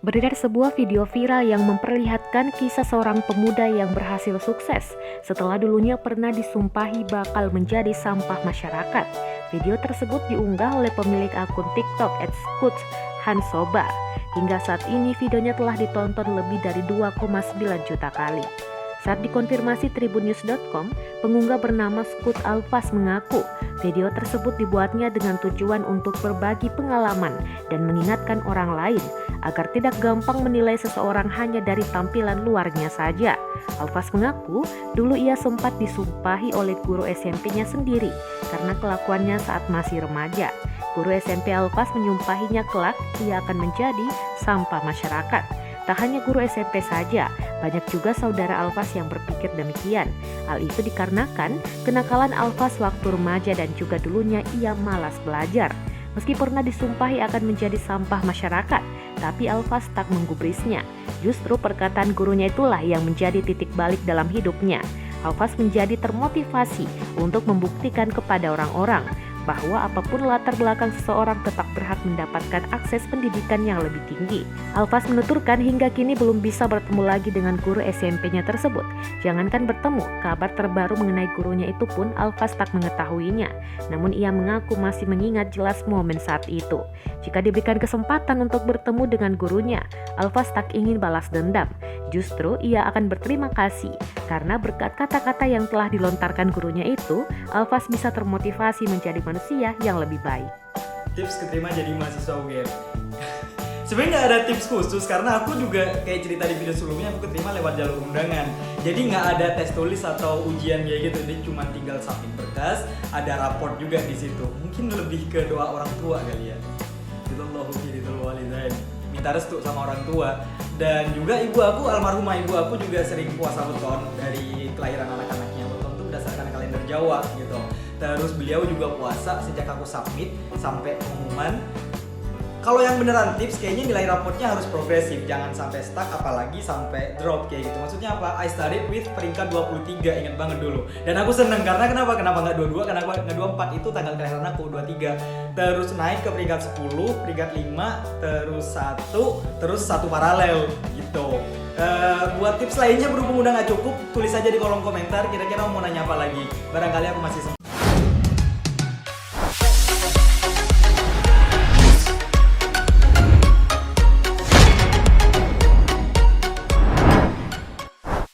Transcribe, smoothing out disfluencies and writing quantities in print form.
Beredar sebuah video viral yang memperlihatkan kisah seorang pemuda yang berhasil sukses setelah dulunya pernah disumpahi bakal menjadi sampah masyarakat. Video tersebut diunggah oleh pemilik akun TikTok @ScootHansoba. Hingga saat ini videonya telah ditonton lebih dari 2,9 juta kali. Saat dikonfirmasi tribunnews.com, pengunggah bernama Scoot Alphas mengaku video tersebut dibuatnya dengan tujuan untuk berbagi pengalaman dan mengingatkan orang lain agar tidak gampang menilai seseorang hanya dari tampilan luarnya saja. Alphas mengaku dulu ia sempat disumpahi oleh guru SMP-nya sendiri karena kelakuannya saat masih remaja. Guru SMP Alphas menyumpahinya kelak ia akan menjadi sampah masyarakat. Tak hanya guru SMP saja, banyak juga saudara Alphas yang berpikir demikian. Hal itu dikarenakan kenakalan Alphas waktu remaja dan juga dulunya ia malas belajar. Meski pernah disumpahi akan menjadi sampah masyarakat, tapi Alphas tak menggubrisnya. Justru perkataan gurunya itulah yang menjadi titik balik dalam hidupnya. Alphas menjadi termotivasi untuk membuktikan kepada orang-orang bahwa apapun latar belakang seseorang tetap berhak mendapatkan akses pendidikan yang lebih tinggi. Alphas menuturkan hingga kini belum bisa bertemu lagi dengan guru SMP-nya tersebut. Jangankan bertemu, kabar terbaru mengenai gurunya itu pun Alphas tak mengetahuinya. Namun ia mengaku masih mengingat jelas momen saat itu. Jika diberikan kesempatan untuk bertemu dengan gurunya, Alphas tak ingin balas dendam. Justru ia akan berterima kasih karena berkat kata-kata yang telah dilontarkan gurunya itu, Alphas bisa termotivasi menjadi manusia yang lebih baik. Tips keterima jadi mahasiswa UGM. Sebenarnya nggak ada tips khusus karena aku juga kayak cerita di video sebelumnya, aku keterima lewat jalur undangan. Jadi nggak ada tes tulis atau ujian kayak gitu, jadi cuma tinggal submit berkas, ada raport juga di situ. Mungkin lebih ke doa orang tua kali ya. Minta restu sama orang tua. Dan juga ibu aku, almarhumah ibu aku juga sering puasa weton dari kelahiran anak-anaknya. Weton itu berdasarkan kalender Jawa gitu. Terus beliau juga puasa sejak aku submit sampai pengumuman. Kalau yang beneran tips, kayaknya nilai rapotnya harus progresif, jangan sampai stuck, apalagi sampai drop kayak gitu. Maksudnya apa? I started with peringkat 23, ingat banget dulu. Dan aku seneng karena kenapa nggak 22, kenapa nggak 24, itu tanggal kelahiran aku 23. Terus naik ke peringkat 10, peringkat 5, terus 1, terus 1 paralel gitu. Buat tips lainnya berhubung udah nggak cukup, tulis aja di kolom komentar kira-kira mau nanya apa lagi. Barangkali aku masih